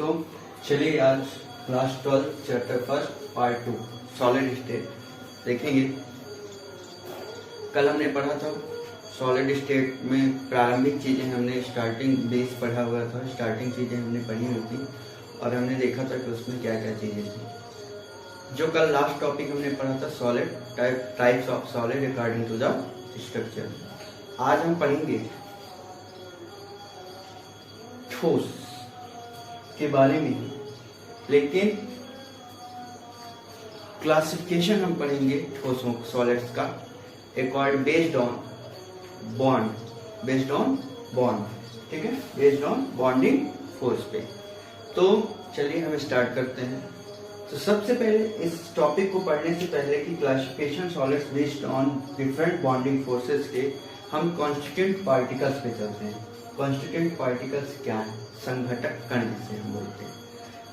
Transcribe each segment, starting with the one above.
तो चलिए आज class 12 chapter first part 2 solid state देखेंगे। कल हमने पढ़ा था सॉलिड स्टेट में प्रारंभिक चीजें, हमने स्टार्टिंग बेस पढ़ा हुआ था, स्टार्टिंग चीजें हमने पढ़ी हुई थी और हमने देखा था कि उसमें क्या क्या चीजें थी। जो कल लास्ट टॉपिक हमने पढ़ा था solid types of solid according to the structure. आज हम पढ़ेंगे ठोस के बारे में, लेकिन क्लासिफिकेशन हम पढ़ेंगे ठोसों सॉलिड्स का अकॉर्डिंग बेस्ड ऑन बॉन्ड, ठीक है, बेस्ड ऑन बॉन्डिंग फोर्स पे। तो चलिए हम स्टार्ट करते हैं। तो सबसे पहले इस टॉपिक को पढ़ने से पहले कि classification solids based on different bonding forces के हम कॉन्स्टिट्यूएंट पार्टिकल्स पे चलते हैं। कॉन्स्टिट्यूएंट पार्टिकल्स क्या है? संघटक कण जिसे हम बोलते हैं।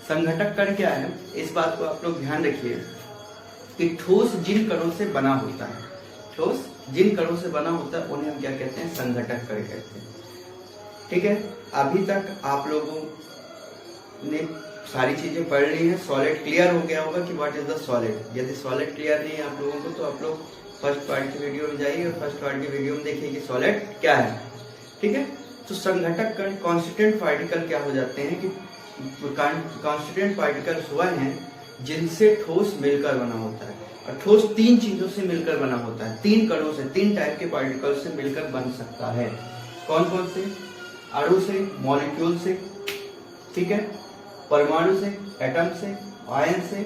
संघटक कण क्या है, इस बात को आप लोग ध्यान रखिए कि ठोस जिन कणों से बना होता है, ठोस जिन कणों से बना होता है उन्हें हम क्या कहते हैं? संघटक कण कहते हैं। ठीक है, अभी तक आप लोगों ने सारी चीजें पढ़ ली है, सॉलिड क्लियर हो गया होगा कि व्हाट इज द सॉलिड। यदि सॉलिड क्लियर नहीं है आप लोगों को तो आप लोग फर्स्ट पार्ट की वीडियो में जाइए और फर्स्ट पार्ट की वीडियो में देखिए कि सॉलिड क्या है। ठीक है, तो संघटक कण कॉन्स्टिट्यूएंट पार्टिकल क्या हो जाते हैं कि कॉन्स्टिट्यूएंट पार्टिकल्स वह हैं जिनसे ठोस मिलकर बना होता है। और ठोस तीन चीजों से मिलकर बना होता है, तीन कणों से, तीन टाइप के पार्टिकल से मिलकर बन सकता है। कौन कौन से? अणु से, मॉलिक्यूल से, ठीक है, परमाणु से, एटम से, आयन से,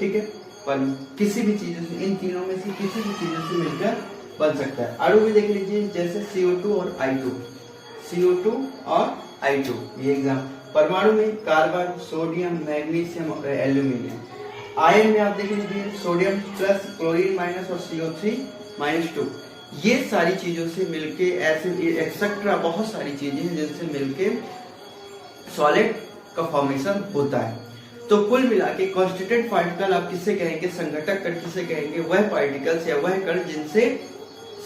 ठीक है, पर किसी भी चीजों से, इन तीनों में से किसी भी चीजों से मिलकर बन सकता है। अणु भी देख लीजिए, जैसे CO2 और I2, CO2 और I2 ये एग्जाम। परमाणु में कार्बन, सोडियम, मैग्नीशियम और एल्यूमिनियम। आयन में आप देख लीजिए सोडियम प्लस, क्लोरीन माइनस और CO3-2। ये सारी चीजों से मिलके ऐसे एक्सेट्रा बहुत सारी चीजें हैं जिनसे मिलके सॉलिड का फॉर्मेशन होता है। तो कुल मिला के कॉन्स्टिट्यूएंट पार्टिकल आप किससे कहेंगे? संघटक कण किसे कहेंगे? वह पार्टिकल्स या वह कण जिनसे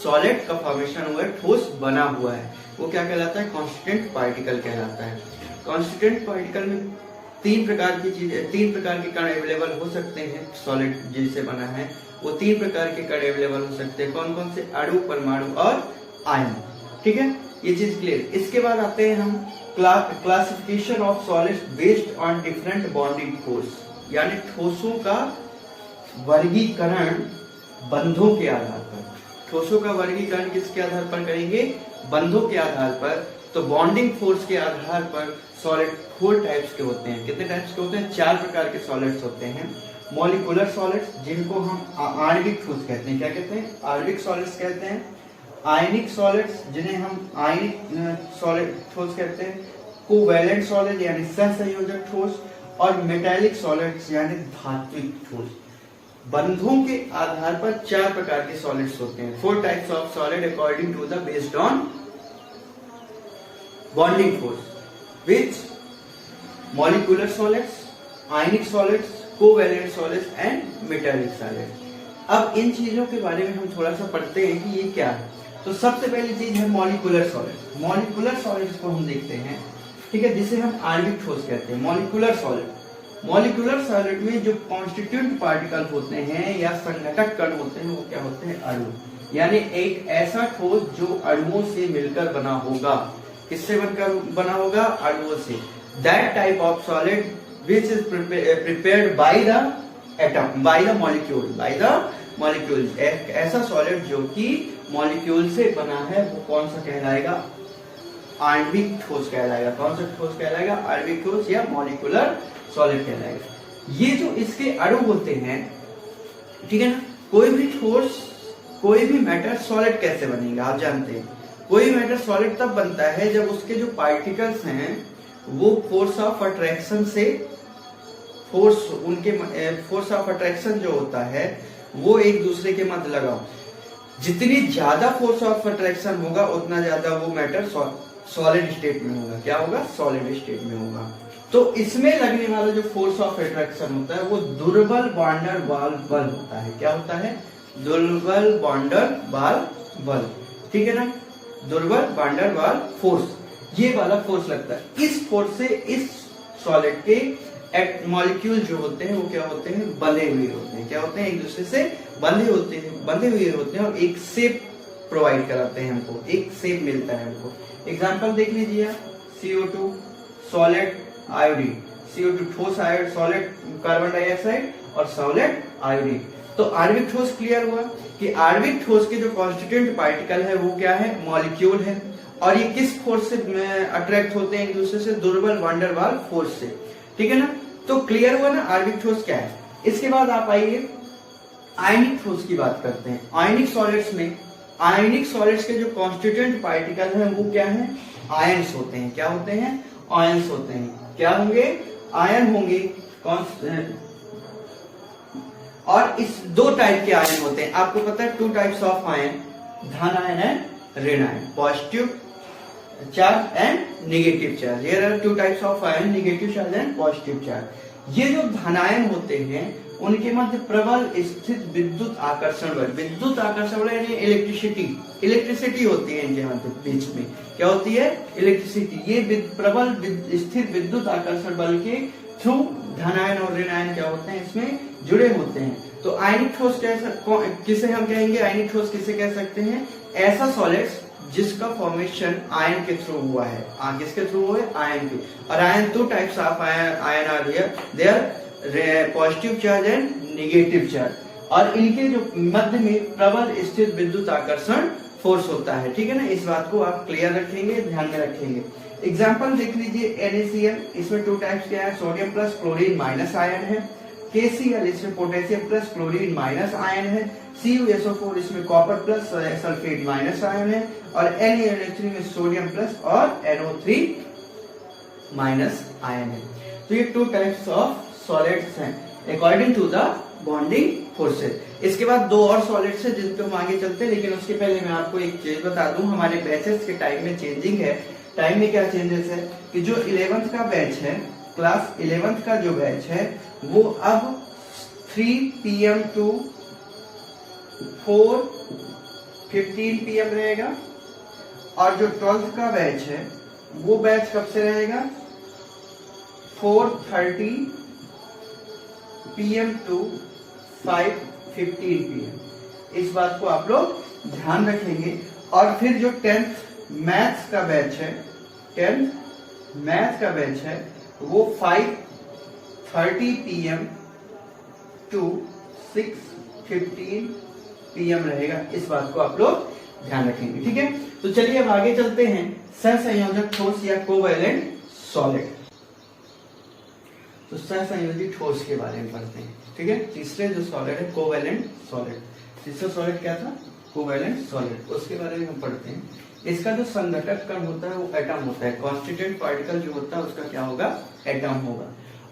सॉलिड का फॉर्मेशन हुआ है, ठोस बना हुआ है, वो क्या कहलाता है? कॉन्स्टिट्यूएंट पार्टिकल कहलाता है। कॉन्स्टिट्यूएंट पार्टिकल में तीन प्रकार के कण अवेलेबल हो सकते हैं। सॉलिड जिनसे बना है वो तीन प्रकार के कण अवेलेबल हो सकते हैं। कौन कौन से? अणु, परमाणु और आयन। ठीक है, ये चीज क्लियर। इसके बाद आते हैं हम classification of solids based on different bonding force, यानी ठोसों का वर्गीकरण बंधों के आधार पर। ठोसों का वर्गीकरण किसके आधार पर करेंगे? बंधों के आधार पर। तो बॉन्डिंग फोर्स के आधार पर सॉलिड 4 टाइप्स के होते हैं। कितने टाइप्स के होते हैं? 4 प्रकार के सॉलिड्स होते हैं। मॉलिक्यूलर सॉलिड्स जिनको हम आणविक ठोस कहते हैं। क्या कहते हैं? आणविक सॉलिड्स कहते हैं। आयनिक सॉलिड्स जिन्हें हम आयनिक सॉलिड ठोस कहते हैं। कोवैलेंट सॉलिड यानी सहसंयोजक ठोस, और मेटालिक सॉलिड्स यानी धात्विक ठोस। बंधों के आधार पर 4 प्रकार के सॉलिड्स होते हैं। 4 types of solid according to the based on bonding force, which molecular solids, ionic solids, covalent solids and metallic solids। अब इन चीजों के बारे में हम थोड़ा सा पढ़ते हैं कि ये क्या है। तो सबसे पहली चीज है मॉलिक्यूलर सॉलिड। मॉलिक्यूलर सॉलिड्स को हम देखते हैं, ठीक है, जिसे हम आणविक ठोस कहते हैं। मॉलिक्यूलर सॉलिड में जो कॉन्स्टिट्यूएंट पार्टिकल होते हैं या संघटक कण होते हैं वो क्या होते हैं? अणु, यानी एक ऐसा ठोस जो अणुओं से मिलकर बना होगा। किससे बनकर बना होगा? अणुओं से। That type of solid which is prepared by the atom, by the molecule. एक ऐसा सॉलिड जो कि मॉलिक्यूल से बना है वो कौन सा कहलाएगा? आणविक ठोस कहलाएगा। कौन सा ठोस कहलाएगा? आणविक ठोस या मॉलिक्यूलर सॉलिड कहलाएगा। ये जो इसके अणु होते हैं, ठीक है ना, कोई भी ठोस, कोई भी मैटर सॉलिड कैसे बनेगा? आप जानते हैं कोई मैटर सॉलिड तब बनता है जब उसके जो पार्टिकल्स हैं वो फोर्स ऑफ अट्रैक्शन से, फोर्स ऑफ अट्रैक्शन जो होता है वो एक दूसरे के मध्य लगा हो। जितनी ज्यादा फोर्स ऑफ अट्रैक्शन होगा उतना ज्यादा वो मैटर सॉलिड स्टेट में होगा। क्या होगा? सॉलिड स्टेट में होगा। तो इसमें लगने वाला जो फोर्स ऑफ अट्रैक्शन होता है वो दुर्बल वैन डर वाल्स बल होता है। क्या होता है? दुर्बल वैन डर वाल्स बल, ठीक है ना, दुर्बल वैन डर वाल्स फोर्स, ये वाला फोर्स लगता है। इस फोर्स से इस सॉलिड के मॉलिक्यूल जो होते हैं वो क्या होते हैं, बंधे हुए होते हैं। क्या होते हैं, एक दूसरे से बंधे हुए होते हैं और एक शेप प्रोवाइड कराते हैं हमको, एक शेप मिलता है हमको। एग्जांपल देख लीजिए आप, CO2 सॉलिड आयोडीन, CO2 ठोस आयोड सॉलिड कार्बन डाइऑक्साइड और सॉलिड आयोडीन। तो आणविक ठोस क्लियर हुआ कि आणविक ठोस के जो कॉन्स्टिट्यूएंट पार्टिकल है वो क्या है, मॉलिक्यूल है। और ये किस फोर्स से अट्रैक्ट होते हैं एक दूसरे से, दुर्बल वान डेर वाल्स फोर्स से, ठीक है ना। तो क्लियर हुआ ना आणविक ठोस क्या है। इसके बाद आप आइए आयनिक ठोस की बात करते हैं। आयनिक सॉलिड्स के जो कॉन्स्टिट्यूएंट पार्टिकल हैं वो क्या है, आयंस होते हैं। क्या होते हैं, आयंस होते हैं। क्या होंगे, आयन होंगे। और इस दो टाइप के आयन होते हैं, आपको पता है 2 टाइप्स ऑफ आयन, धन आयन एंड ऋण ion, positive charge and negative charge. Here are 2 types of ion, negative charge and positive charge। ये जो धनायन होते हैं उनके मध्य प्रबल स्थित विद्युत आकर्षण बल यानी इलेक्ट्रिसिटी होती है इनके मध्य बीच में। क्या होती है, इलेक्ट्रिसिटी। ये प्रबल स्थिर विद्युत आकर्षण बल के थ्रू धनायन और ऋणायन क्या होते हैं, इसमें जुड़े होते हैं। तो आयनिक ठोस किसे हम कहेंगे, आयनिक ठोस किसे कह सकते हैं, ऐसा सॉलिड्स जिसका फॉर्मेशन आयन के थ्रू हुआ है। किसके थ्रू हुआ है, आयन के। और ion 2 types of ion are here, they are positive charge and negative charge. और इनके जो मध्य में प्रबल स्थिर विद्युत आकर्षण फोर्स होता है, ठीक है ना। इस बात को आप क्लियर रखेंगे, ध्यान में रखेंगे। एग्जाम्पल देख लीजिए NaCl, इसमें 2 टाइप्स क्या है, sodium plus chlorine minus ion है। KCl, इसमें potassium plus chlorine minus ion है। CuSO4, इसमें copper plus sulphate minus ion है। और NaNH3 में सोडियम प्लस और NO3 माइनस आयन है। तो ये 2 टाइप्स ऑफ सॉलिड्स हैं according to the bonding forces. इसके बाद 2 और सॉलिड्स है जिनको हम आगे चलते हैं, लेकिन उसके पहले मैं आपको एक चीज बता दूं, हमारे बैचेस के टाइम में चेंजिंग है। टाइम में क्या चेंजेस है कि जो 11th का बैच है, क्लास 11th का जो बैच है वो अब 3 PM to 4:15 PM रहेगा। और जो 12th का बैच है वो बैच कब से रहेगा, 4:30 PM to 5:15 PM। इस बात को आप लोग ध्यान रखेंगे। और फिर जो 10th मैथ्स का बैच है, 10th मैथ्स का बैच है वो 5:30 PM to 6:15 PM रहेगा। इस बात को आप लोग ध्यान रखेंगे, ठीक है। तो चलिए अब आगे चलते हैं, सहसंयोजक ठोस या कोवैलेंट सॉलिड। तो सहसंयोजी ठोस के बारे में पढ़ते हैं, ठीक है। तीसरे जो सॉलिड है कोवैलेंट सॉलिड, तीसरा सॉलिड क्या था, कोवैलेंट सॉलिड, उसके बारे में हम पढ़ते हैं। इसका जो संघटक कण होता है वो एटम होता है। कॉन्स्टिट्यूएंट पार्टिकल जो होता है उसका क्या होगा, एटम होगा।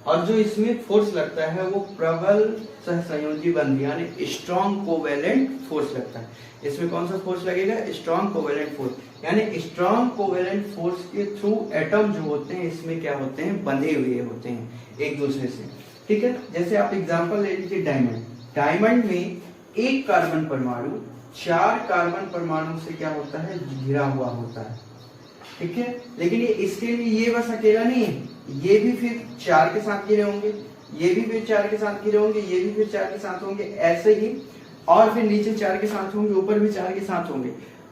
और जो इसमें फोर्स लगता है वो प्रबल सहसंयोजी बंध यानी स्ट्रॉन्ग कोवैलेंट फोर्स लगता है। इसमें कौन सा फोर्स लगेगा, स्ट्रॉन्ग कोवैलेंट फोर्स। यानी स्ट्रॉन्ग कोवैलेंट फोर्स के थ्रू एटम जो होते हैं इसमें क्या होते हैं, बंधे हुए होते हैं एक दूसरे से, ठीक है। जैसे आप एग्जांपल ले लीजिए डायमंड। डायमंड में एक कार्बन परमाणु 4 कार्बन परमाणु से क्या होता है, घिरा हुआ होता है, ठीक है। लेकिन ये इसके लिए ये बस अकेला नहीं है, ये भी फिर 4 के साथ घिरे होंगे, ये भी फिर 4 के साथ घिरे होंगे, ये भी फिर 4 के साथ होंगे, ऐसे ही। और फिर नीचे 4 के साथ होंगे, ऊपर भी 4 के साथ होंगे।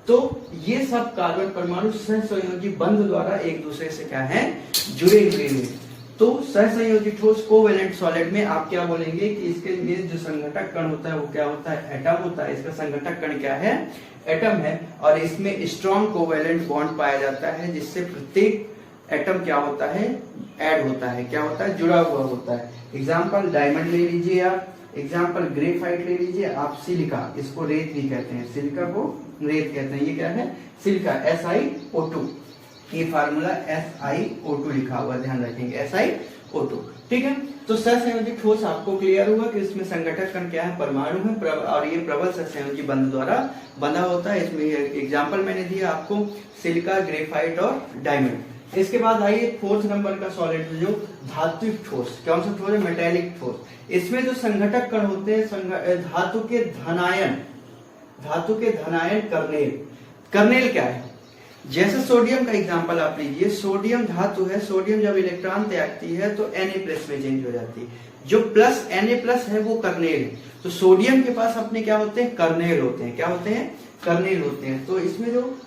तो ये सब कार्बन परमाणु सहसंयोजी बंध द्वारा एक दूसरे से क्या है, जुड़े हुए हैं। तो सहसंयोजी ठोस कोवैलेंट सॉलिड में आप क्या बोलेंगे कि इसके लिए जो संघटक कण होता है वो क्या होता है, एटम होता है। इसका संघटक कण क्या है, एटम है। और इसमें स्ट्रॉन्ग कोवैलेंट बॉन्ड पाया जाता है जिससे प्रत्येक एटम क्या होता है, ऐड होता है, क्या होता है, जुड़ा हुआ होता है। एग्जाम्पल डायमंड ले लीजिए आप, एग्जाम्पल ग्रेफाइट ले लीजिए आप, सिलिका, इसको रेत भी कहते हैं, सिलिका को रेत कहते हैं। ये क्या है, सिलिका, SiO2। ये फार्मूला SiO2 लिखा हुआ, ध्यान रखेंगे, SiO2, ठीक है। तो सहसंयोजी ठोस आपको क्लियर हुआ कि इसमें संघटक कण क्या है, परमाणु है। और ये प्रबल सहसंयोजी बंध द्वारा बंधा होता है। इसमें एग्जाम्पल मैंने दिया आपको, सिलिका, ग्रेफाइट और डायमंड। इसके बाद आइए 4th नंबर का सॉलिड जो धात्विक ठोस। कौन सा ठोस है, मेटेलिक ठोस। इसमें जो संघटक कण होते हैं धातु के धनायन कर्नेल। कर्नेल क्या है, जैसे सोडियम का एग्जांपल आप लीजिए, सोडियम धातु है, सोडियम जब इलेक्ट्रॉन त्यागती है तो Na+ में चेंज हो जाती है, जो प्लस Na+ है वो कर्नेल है। तो सोडियम के पास अपने क्या होते हैं, कर्नेल होते हैं। क्या होते हैं, कर्नेल होते हैं। तो इसमें जो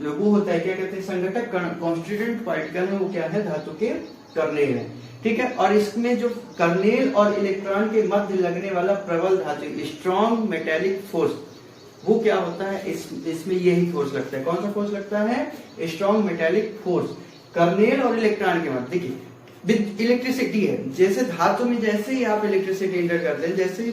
लघु होता है, क्या कहते हैं, संघटक कॉन्स्टिट्यूएंट पार्टिकल है, वो क्या है, धातु के कर्नेल है। ठीक है, और इसमें जो कर्नेल और इलेक्ट्रॉन के मध्य लगने वाला प्रबल धातु स्ट्रॉन्ग मेटेलिक फोर्स, वो क्या होता है, इसमें यही फोर्स लगता है। कौन सा फोर्स लगता है, स्ट्रॉन्ग मेटेलिक फोर्स। कर्नेल और इलेक्ट्रॉन के मध्य, देखिए विद इलेक्ट्रिसिटी है, जैसे धातु में जैसे ही आप इलेक्ट्रिसिटी इंटर करते हैं, जैसे ही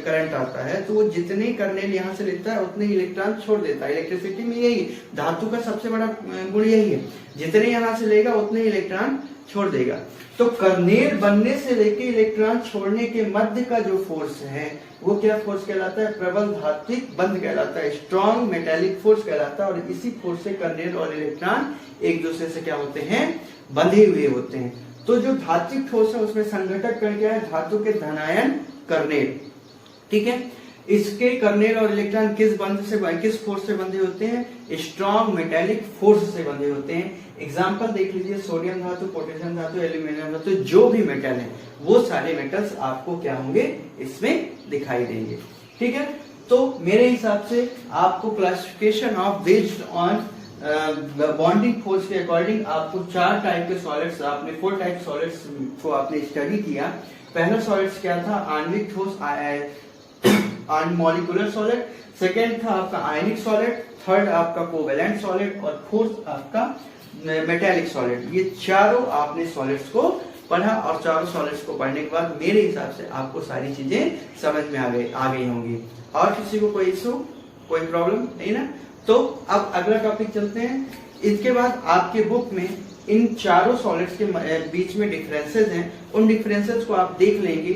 करंट आता है तो वो जितने कर्नेल यहाँ से लेता है उतने इलेक्ट्रॉन छोड़ देता है। इलेक्ट्रिसिटी में यही, धातु का सबसे बड़ा गुण यही है, जितने यहाँ से लेगा उतने इलेक्ट्रॉन छोड़ देगा। तो कर्नेल बनने से लेके इलेक्ट्रॉन छोड़ने के मध्य का जो फोर्स है वो क्या फोर्स कहलाता है, प्रबल धात्विक बंध कहलाता है, स्ट्रॉन्ग मेटेलिक फोर्स कहलाता है। और इसी फोर्स से कर्नेल और इलेक्ट्रॉन एक दूसरे से क्या होते हैं, बंधे हुए होते हैं। तो जो धात्विक ठोस है उसमें संघटक कण क्या है, धातु के धनायन कर्नेल। ठीक है, इसके कर्नेल और इलेक्ट्रॉन किस फोर्स से बंधे होते हैं, स्ट्रॉन्ग मेटेलिक फोर्स से बंधे होते हैं। एग्जाम्पल देख लीजिए, सोडियम धातु, पोटेशियम धातु, एल्यूमिनियम धातु, जो भी मेटल है वो सारे मेटल्स आपको क्या होंगे, इसमें दिखाई देंगे। ठीक है, तो मेरे हिसाब से आपको classification of based on bonding force के अकॉर्डिंग आपको 4 टाइप के सॉलिड्स, आपने 4 टाइप सॉलिड्स को आपने स्टडी किया। पहला सॉलिड्स क्या था, आणविक ठोस, मॉलिक्यूलर सॉलिड। सेकेंड था आपका आयनिक सॉलिड, थर्ड आपका कोवेलेंट सॉलिड, और फोर्थ आपका मेटेलिक सॉलिड। ये चारों आपने सॉलिड्स को पढ़ा, और चारों सॉलिड्स को पढ़ने के बाद मेरे हिसाब से आपको सारी चीजें समझ में आ गई होंगी। और किसी को कोई इशू, कोई प्रॉब्लम नहीं ना? तो अब अगला टॉपिक चलते हैं। इसके बाद आपके बुक में इन चारों सॉलिड्स के बीच में डिफरेंसेस हैं, उन डिफरेंसेस को आप देख लेंगे।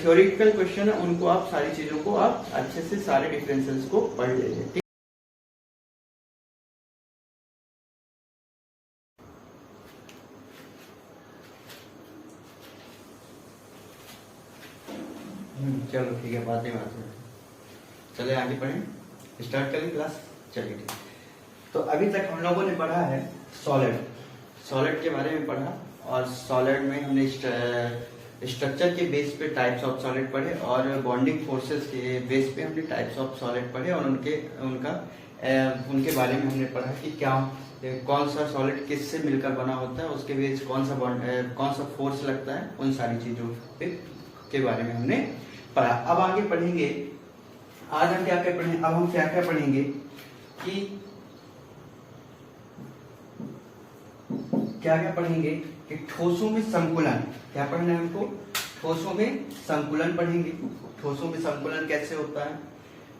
थ्योरेटिकल क्वेश्चन है, उनको आप सारी चीजों को आप अच्छे से सारे डिफरेंसेस को पढ़ लेंगे। चलो ठीक है, बातें चले आगे पढ़ें, स्टार्ट करें क्लास। चलिए ठीक। तो अभी तक हम लोगों ने पढ़ा है सॉलिड के बारे में पढ़ा, और सॉलिड में हमने स्ट्रक्चर के बेस पे टाइप्स ऑफ सॉलिड पढ़े, और बॉन्डिंग फोर्सेस के बेस पे हमने टाइप्स ऑफ सॉलिड पढ़े, और उनके बारे में हमने पढ़ा कि क्या कौन सा सॉलिड किससे मिलकर बना होता है, उसके बेस कौन सा फोर्स लगता है, उन सारी चीजों के बारे में हमने पढ़ा। अब आगे पढ़ेंगे, आज हम क्या क्या पढ़ेंगे, अब हम क्या क्या पढ़ेंगे कि क्या क्या पढ़ेंगे कि ठोसों में संकुलन, क्या पढ़ना है हमको, ठोसों में संकुलन पढ़ेंगे। ठोसों में संकुलन कैसे होता है,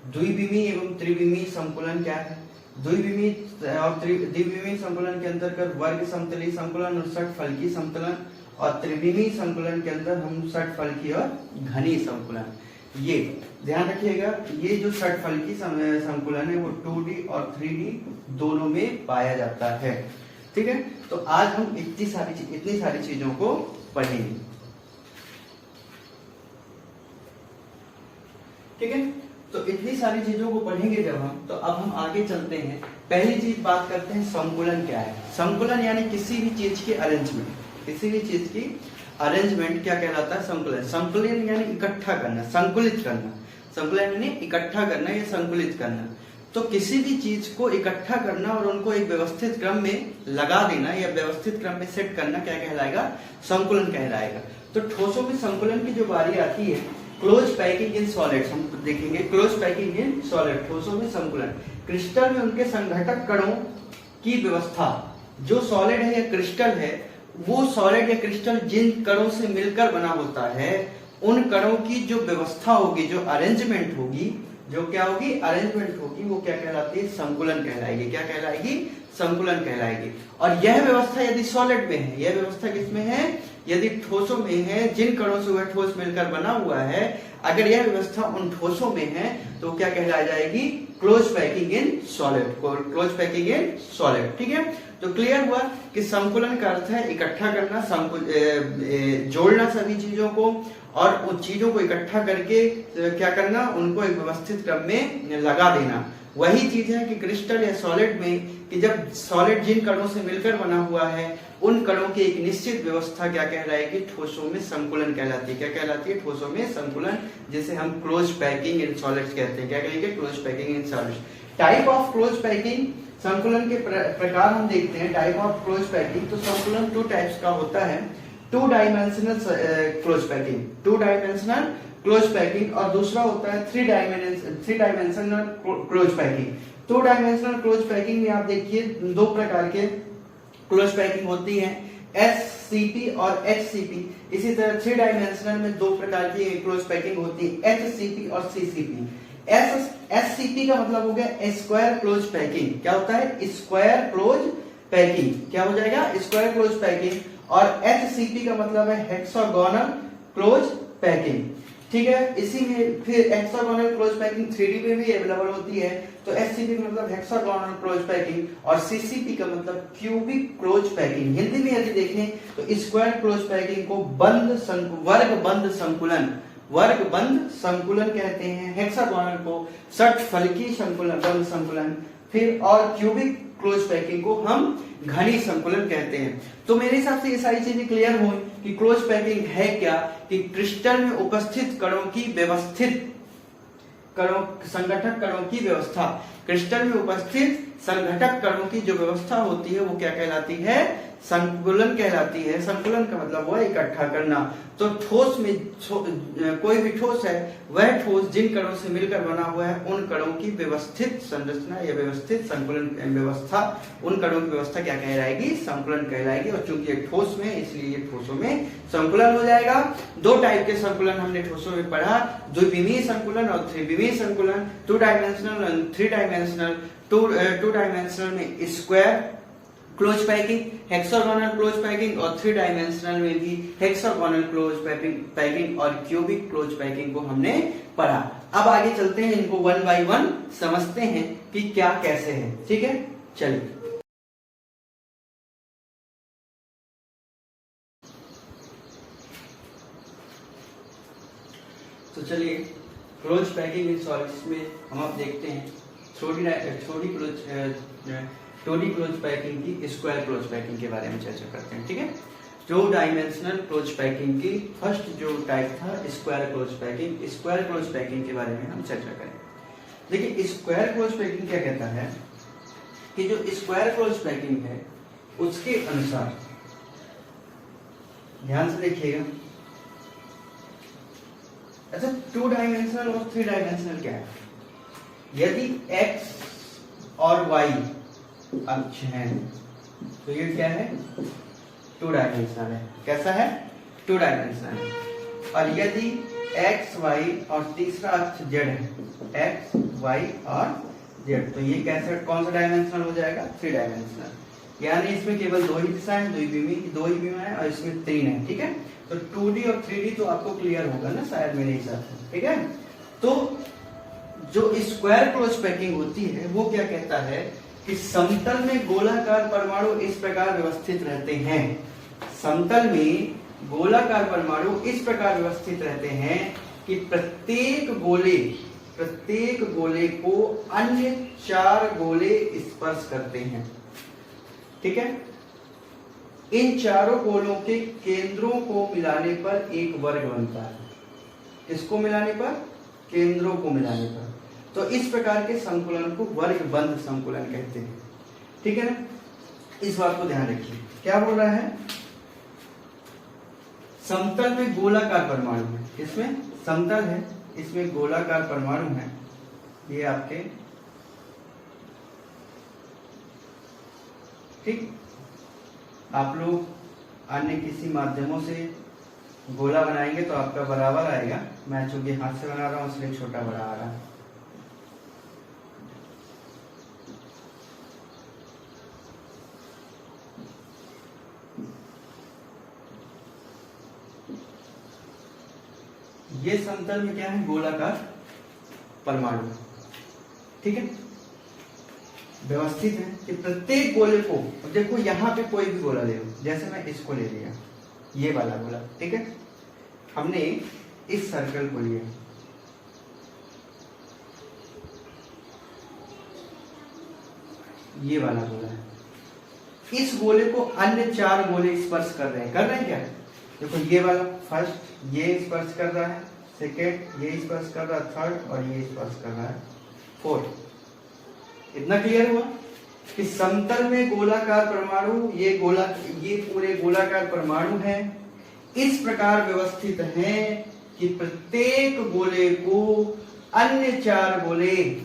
द्विविमीय एवं त्रिविमीय संकुलन क्या है, द्विविमीय और द्विविमीय संकुलन के अंतर्गत वर्ग समतलीय संकुलन और षटफलकीय संकुलन, और त्रिविमीय संकुलन के अंदर हम षटफलकीय और घनीय संकुलन। ये ध्यान रखिएगा, ये जो षटफलकीय संकुलन है वो 2D और 3D दोनों में पाया जाता है। ठीक है, तो आज हम इतनी सारी चीजों को पढ़ेंगे। ठीक है, तो इतनी सारी चीजों को पढ़ेंगे जब हम, तो अब हम आगे चलते हैं। पहली चीज बात करते हैं, संकुलन क्या है। संकुलन यानी किसी भी चीज की अरेंजमेंट, किसी भी चीज की अरेंजमेंट क्या कहलाता है, संकुलन। संकुलन यानी इकट्ठा करना, संकुलित करना। संकुलन यानी इकट्ठा करना या संकुलित करना। तो किसी भी चीज को इकट्ठा करना और उनको एक व्यवस्थित क्रम में लगा देना या व्यवस्थित क्रम में सेट करना क्या कहलाएगा, संकुलन कहलाएगा। तो ठोसों में संकुलन की जो बारी आती है, क्लोज पैकिंग इन सॉलिड्स, हम देखेंगे क्लोज पैकिंग इन सॉलिड, ठोसों में संकुलन। क्रिस्टल में उनके संघटक कणों की व्यवस्था, जो सॉलिड है या क्रिस्टल है, वो सॉलिड या क्रिस्टल जिन कणों से मिलकर बना होता है, उन कणों की जो व्यवस्था होगी, जो अरेंजमेंट होगी, जो क्या होगी, अरेंजमेंट होगी, वो क्या कहलाती है, संकुलन कहलाएगी। क्या कहलाएगी, संकुलन कहलाएगी। और यह व्यवस्था यदि सॉलिड में है, यह व्यवस्था किसमें है, यदि ठोसों में है, जिन कणों से वह ठोस मिलकर बना हुआ है, अगर यह व्यवस्था उन ठोसों में है तो क्या कहलाई जाएगी, close packing in solid, close packing in solid. ठीक है, तो क्लियर हुआ कि संकुलन का अर्थ है इकट्ठा करना, जोड़ना सभी चीजों को, और उन चीजों को इकट्ठा करके क्या करना, उनको एक व्यवस्थित क्रम में लगा देना। वही चीज है कि क्रिस्टल या सॉलिड में कि जब सॉलिड जिन कणों से मिलकर बना हुआ है उन कणों की एक निश्चित व्यवस्था क्या कहलाएगी, ठोसों में संकुलन कहलाती है। क्या कहलाती है? ठोसों में संकुलन, जिसे हम क्लोज पैकिंग इन सॉलिड्स कहते हैं। क्या कहेंगे? Close packing in solids. Type of close packing, संकुलन के प्रकार हम देखते हैं। टाइप ऑफ क्लोज पैकिंग, तो संकुलन 2 टाइप्स का होता है। 2 dimensional close packing, 2 dimensional close packing, और दूसरा होता है 3 dimensional close packing. 2 dimensional close packing में आप देखिए 2 प्रकार के क्लोज पैकिंग होती है, SCP और HCP। इसी तरह 3 डायमेंशनल में 2 प्रकार की क्लोज पैकिंग होती है, HCP और CCP। SCP का मतलब हो गया स्क्वायर क्लोज पैकिंग। क्या होता है? Square close packing. क्या हो जाएगा? Square close packing. और HCP का मतलब है हेक्सागोनल क्लोज पैकिंग। ठीक है, इसी में फिर हेक्सागोनल क्लोज पैकिंग 3D में भी अवेलेबल होती है। तो SCP का मतलब हेक्सागोनल क्लोज पैकिंग और CCP का मतलब क्यूबिक क्लोज पैकिंग। हिंदी में यदि देखें तो स्क्वायर क्लोज पैकिंग को वर्ग बंद संकुलन कहते हैं, हेक्सागोनल को षटफलकी संकुलन बंद संकुलन, फिर और क्यूबिक क्लोज पैकिंग को हम घनी संकुलन कहते हैं। तो मेरे हिसाब से ये सारी चीजें क्लियर हुई कि क्लोज पैकिंग है क्या, कि क्रिस्टल में उपस्थित कणों की व्यवस्थित संगठक कणों की व्यवस्था, क्रिस्टल में उपस्थित संगठक कणों की जो व्यवस्था होती है वो क्या कहलाती है? संकुलन कहलाती है। संकुलन का मतलब हुआ इकट्ठा करना। तो ठोस में कोई भी ठोस है, वह ठोस जिन कणों से मिलकर बना हुआ है उन कणों की व्यवस्थित संरचना या व्यवस्थित संकुलन व्यवस्था, उन कणों की व्यवस्था क्या कहलाएगी? संकुलन कहलाएगी। और चूंकि ये ठोस में, इसलिए ये ठोसों में संकुलन हो जाएगा। 2 टाइप के संकुलन हमने ठोसों में पढ़ा, द्विविमीय संकुलन और त्रिविमीय संकुलन। 2 डायमेंशनल और 3 डायमेंशनल। 2 डायमेंशनल में square close packing, hexagonal close packing, और 3 डायमेंशनल में भी हेक्सागोनल क्लोज पैकिंग और क्यूबिक क्लोज पैकिंग को हमने पढ़ा। अब आगे चलते हैं, इनको 1 बाय 1 समझते हैं कि क्या कैसे है। ठीक है, चलिए। तो चलिए, क्लोज पैकिंग इन सॉलिड्स में हम अब देखते हैं छोटी क्लोज पैकिंग की स्क्वायर क्लोज पैकिंग के बारे में चर्चा करते हैं। ठीक है, 2 डायमेंशनल क्लोज पैकिंग की फर्स्ट जो टाइप था square close packing. Square close packing के बारे में हम चर्चा करें। देखिए, स्क्वायर क्लोज पैकिंग क्या कहता है कि जो स्क्वायर क्लोज पैकिंग है उसके अनुसार, ध्यान से देखिएगा। अच्छा, 2 डायमेंशनल और 3 डायमेंशनल क्या है? यदि x और y अक्ष है तो ये क्या है? 2 डायमेंशनल है। कैसा है? 2 डायमेंशनल है। और यदि x, y और तीसरा अक्ष z है, x, y और z, तो ये कैसे, कौन सा डायमेंशनल हो जाएगा? 3 डायमेंशनल। यानी इसमें केवल 2 ही दिशा है, 2 ही बीम है, और इसमें 3 है। ठीक है, तो 2D और 3D तो आपको क्लियर होगा ना शायद मेरे हिसाब से। ठीक है, तो जो स्क्वायर क्लोज पैकिंग होती है वो क्या कहता है कि समतल में गोलाकार परमाणु इस प्रकार व्यवस्थित रहते हैं। समतल में गोलाकार परमाणु इस प्रकार व्यवस्थित रहते हैं कि प्रत्येक गोले को अन्य 4 गोले स्पर्श करते हैं। ठीक है, इन चारों गोलों के केंद्रों को मिलाने पर एक वर्ग बनता है। किसको मिलाने पर? केंद्रों को मिलाने पर। तो इस प्रकार के संकुलन को वर्ग बंद संकुलन कहते हैं। ठीक है ना, इस बात को ध्यान रखिए। क्या बोल रहा है? समतल में गोलाकार परमाणु है, इसमें समतल है, इसमें गोलाकार परमाणु है। ये आपके ठीक, आप लोग अन्य किसी माध्यमों से गोला बनाएंगे तो आपका बराबर आएगा। मैं चूंकि हाथ से बना रहा हूं इसलिए छोटा बड़ा आ रहा है। ये समतल में क्या है? गोलाकार परमाणु। ठीक है, व्यवस्थित है कि प्रत्येक गोले को, अब देखो यहां पे कोई भी गोला ले लो, जैसे मैं इसको ले लिया, ये वाला गोला। ठीक है, हमने इस सर्कल को लिया, ये वाला गोला है, इस गोले को अन्य 4 गोले स्पर्श कर रहे हैं क्या? देखो ये वाला फर्स्ट ये स्पर्श कर रहा है, सेकेंड ये स्पर्श कर रहा है, थर्ड और ये स्पर्श कर रहा है, फोर्थ। इतना क्लियर हुआ कि समतल में गोलाकार परमाणु, ये पूरे गोलाकार परमाणु है, इस प्रकार व्यवस्थित हैं कि प्रत्येक गोले को अन्य 4 गोले,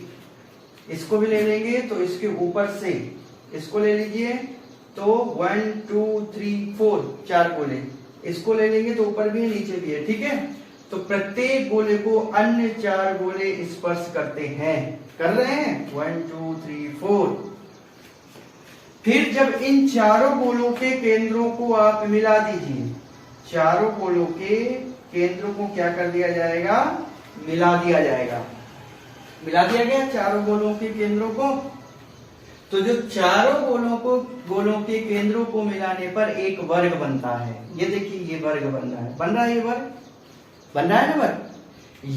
इसको भी ले लेंगे तो इसके ऊपर से इसको ले लीजिए तो 1 2 3 4 4 गोले, इसको ले लेंगे तो ऊपर भी है नीचे भी है, ठीक है। तो प्रत्येक गोले को अन्य 4 गोले स्पर्श करते हैं, कर रहे हैं 1 2 3 4। फिर जब इन चारों गोलों के केंद्रों को आप मिला दीजिए, चारों गोलों के केंद्रों को क्या कर दिया जाएगा? मिला दिया जाएगा। मिला दिया गया चारों गोलों के केंद्रों को, तो जो चारों गोलों के केंद्रों को मिलाने पर एक वर्ग बनता है। ये देखिए ये वर्ग बन रहा है, ये वर्ग बन रहा है ना वर्ग।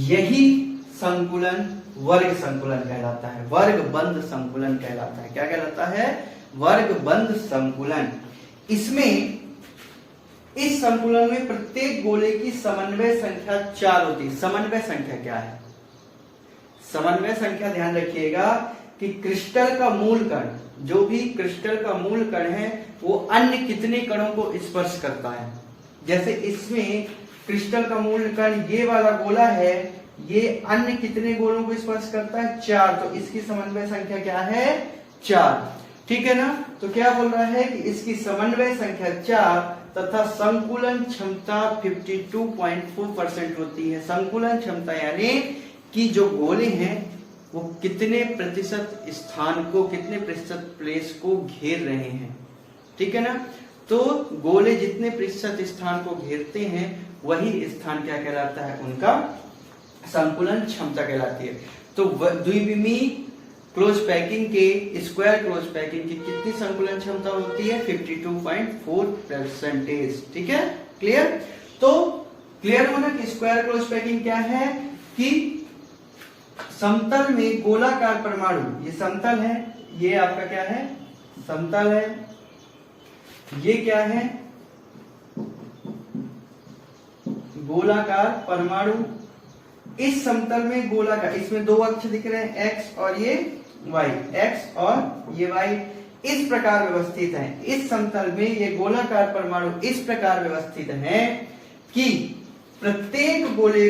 यही संकुलन वर्ग संकुलन कहलाता है, वर्ग बंध संकुलन कहलाता है। क्या कहलाता है? वर्ग बंध संकुलन। इसमें इस संकुलन में प्रत्येक गोले की समन्वय संख्या 4 होती है। समन्वय संख्या क्या है? समन्वय संख्या ध्यान रखिएगा कि क्रिस्टल का मूल कण, जो भी क्रिस्टल का मूल कण है, वो अन्य कितने कणों को स्पर्श करता है। जैसे इसमें क्रिस्टल का मूल कण ये वाला गोला है, ये अन्य कितने गोलों को स्पर्श करता है? 4। तो इसकी समन्वय संख्या क्या है? 4, ठीक है ना। तो क्या बोल रहा है कि इसकी समन्वय संख्या 4 तथा संकुलन क्षमता 52.4% होती है। संकुलन क्षमता यानी कि जो गोले हैं वो कितने प्रतिशत स्थान को, कितने प्रतिशत प्लेस को घेर रहे हैं, ठीक है ना। तो गोले जितने प्रतिशत स्थान को घेरते हैं वही स्थान क्या कहलाता है? उनका संकुलन क्षमता कहलाती है। तो द्विविमीय क्लोज पैकिंग के, स्क्वायर क्लोज पैकिंग की कितनी संकुलन क्षमता होती है? 52.4%, ठीक है। क्लियर? तो क्लियर होना कि स्क्वायर क्लोज पैकिंग क्या है कि समतल में गोलाकार परमाणु, ये समतल है, ये आपका क्या है? समतल है। ये क्या है? गोलाकार परमाणु। इस समतल में गोलाकार, इसमें 2 अक्ष दिख रहे हैं, एक्स और ये वाई, एक्स और ये वाई, इस प्रकार व्यवस्थित है। इस समतल में ये गोलाकार परमाणु इस प्रकार व्यवस्थित है कि प्रत्येक गोले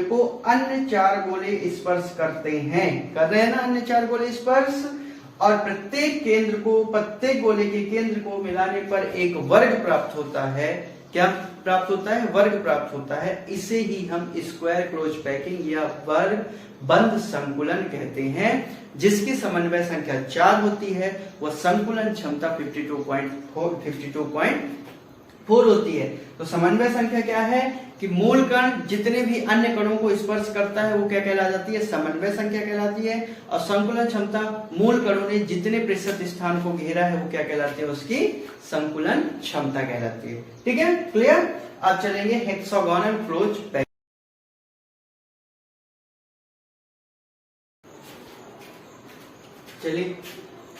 को अन्य 4 गोले स्पर्श करते हैं। कर रहे हैं ना अन्य 4 गोले स्पर्श, और प्रत्येक गोले के केंद्र को मिलाने पर एक वर्ग प्राप्त होता है। क्या प्राप्त होता है? वर्ग प्राप्त होता है। इसे ही हम स्क्वायर क्लोज पैकिंग या वर्ग बंध संकुलन कहते हैं, जिसकी समन्वय संख्या 4 होती है। वह संकुलन क्षमता 52.4 होती है। तो समन्वय संख्या क्या है कि मूल कण जितने भी अन्य कणों को स्पर्श करता है वो क्या कहला जाती है? समन्वय संख्या कहलाती है। और संकुलन क्षमता मूल कणों ने जितने प्रतिशत स्थान को घेरा है वो क्या कहलाती है? उसकी संकुलन क्षमता कहलाती है, ठीक है। क्लियर? अब चलेंगे हेक्सागोनल क्लोज पैकिंग। चलिए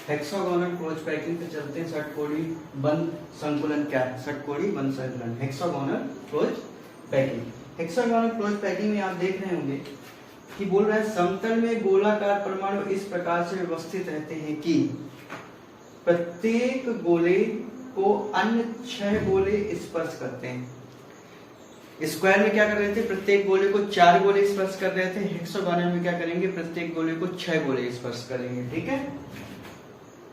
हेक्सागोनल क्लोज पैकिंग पे चलते हैं। षटकोणी बंद संकुलन क्या है? षटकोणी बंद संकुलन, hexagonal close packing. Hexagonal close packing में आप देख रहे होंगे कि बोल रहा है समतल में गोलाकार परमाणु इस प्रकार से व्यवस्थित रहते हैं कि प्रत्येक गोले को अन्य 6 गोले स्पर्श करते हैं। स्क्वायर में क्या कर रहे थे? प्रत्येक गोले को 4 गोले स्पर्श कर रहे थे। हेक्सागोनल में क्या करेंगे? प्रत्येक गोले को 6 गोले स्पर्श करेंगे, ठीक है।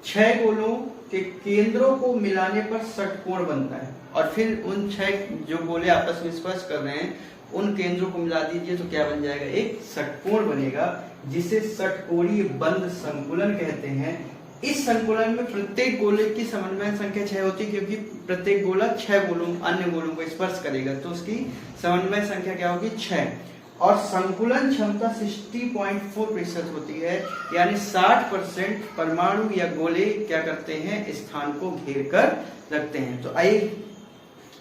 6 गोलों के केंद्रों को मिलाने पर षटकोण बनता है, और फिर उन 6 जो गोले आपस में स्पर्श कर रहे हैं उन केंद्रों को मिला दीजिए तो क्या बन जाएगा? एक षटकोण बनेगा, जिसे षटकोणीय बंध संकुलन कहते हैं। इस संकुलन में प्रत्येक गोले की समन्वय संख्या 6 होती है, क्योंकि प्रत्येक गोला 6 गोलों अन्य गोलों को स्पर्श करेगा, तो उसकी समन्वय संख्या क्या होगी? 6। और संकुलन क्षमता 60.4% होती है, यानी 60% परमाणु या गोले क्या करते हैं? स्थान को घेर कर रखते हैं। तो आइए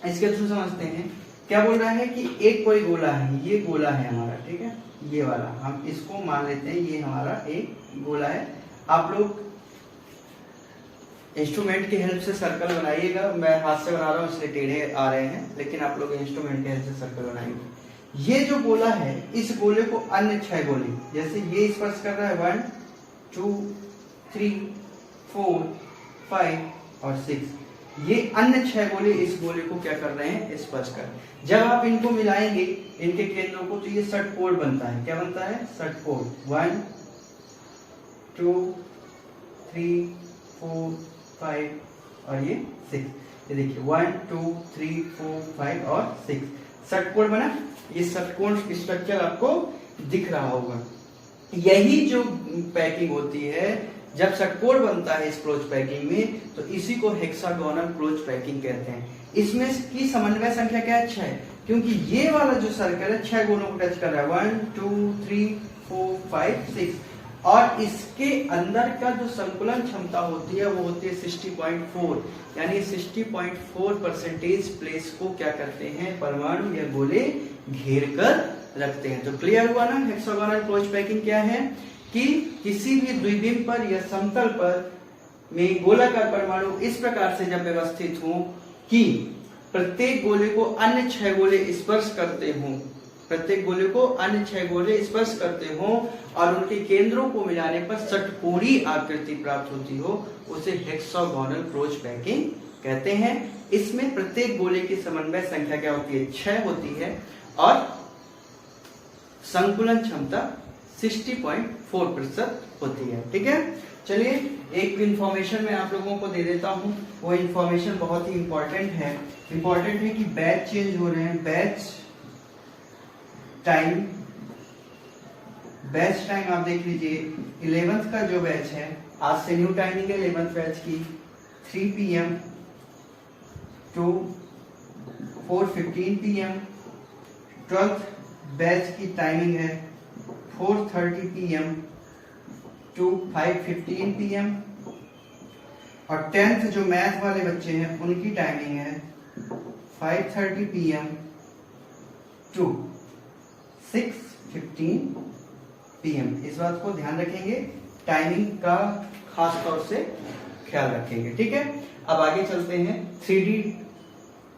इसके थ्रू समझते हैं। क्या बोल रहा है कि एक कोई गोला है, ये गोला है हमारा, ठीक है, ये वाला, हम इसको मान लेते हैं ये हमारा एक गोला है। आप लोग इंस्ट्रूमेंट की हेल्प से सर्कल बनाइएगा। मैं हाथ से बना रहा हूँ इसलिए टेढ़े आ रहे हैं, लेकिन आप लोग इंस्ट्रूमेंट की हेल्प से सर्कल बनाएंगे। ये जो गोला है, इस गोले को अन्य 6 गोले, जैसे ये स्पर्श कर रहा है 1 2 3 4 5 और 6, ये अन्य 6 गोले इस गोले को क्या कर रहे हैं, स्पर्श कर रहे हैं। जब आप इनको मिलाएंगे इनके केंद्रों को, तो ये षटकोण बनता है। क्या बनता है? षटकोण। 1 2 3 4 5 और ये 6। ये देखिए 1 2 3 4 5 और 6 षटकोण बना। ये षटकोण स्ट्रक्चर आपको दिख रहा होगा। यही जो पैकिंग होती है, जब षटकोण बनता है इस क्लोज पैकिंग में, तो इसी को हेक्सागोनल क्लोज पैकिंग कहते हैं। इसमें की समन्वय संख्या क्या है? 6, क्योंकि ये वाला जो सर्कल है 6 गोलों को टच कर रहा है। 1 2 3 4 5 6, और इसके अंदर का जो संकुलन क्षमता होती है वो होती है 60.4, यानी 60.4% प्लेस को क्या करते हैं, परमाणु या गोले घेर कर रखते हैं। तो क्लियर हुआ ना हेक्सागोनल क्लोज पैकिंग क्या है, कि किसी भी द्विबिंब पर या समतल पर में गोलाकार परमाणु इस प्रकार से जब व्यवस्थित हों कि प्रत्येक गोले को अन्य 6 गोले स्पर्श करते हों, प्रत्येक गोले को अन्य 6 गोले स्पर्श करते हों और उनके केंद्रों को मिलाने पर षटकोणीय आकृति प्राप्त होती हो, उसे हेक्सागोनल क्लोज पैकिंग कहते हैं। इसमें प्रत्येक गोले की समन्वय संख्या क्या होती है? 6 होती है और संकुलन क्षमता 60.4% होती है। ठीक है, चलिए एक इंफॉर्मेशन मैं आप लोगों को दे देता हूं। वो इंफॉर्मेशन बहुत ही इंपॉर्टेंट है। इंपॉर्टेंट है कि बैच चेंज हो रहे हैं। बैच टाइम आप देख लीजिए, 11th का जो बैच है, आज से न्यू टाइमिंग है 11th बैच की 3 PM to 4:15 PM। 12th batch की टाइमिंग है 4:30 PM to 5:15 PM। और 10th जो मैथ वाले बच्चे हैं उनकी टाइमिंग है 5:30 PM to 6:15 PM। इस बात को ध्यान रखेंगे, टाइमिंग का खास तौर से ख्याल रखेंगे। ठीक है, अब आगे चलते हैं 3D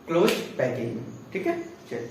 क्लोज पैकिंग में। ठीक है, चलिए।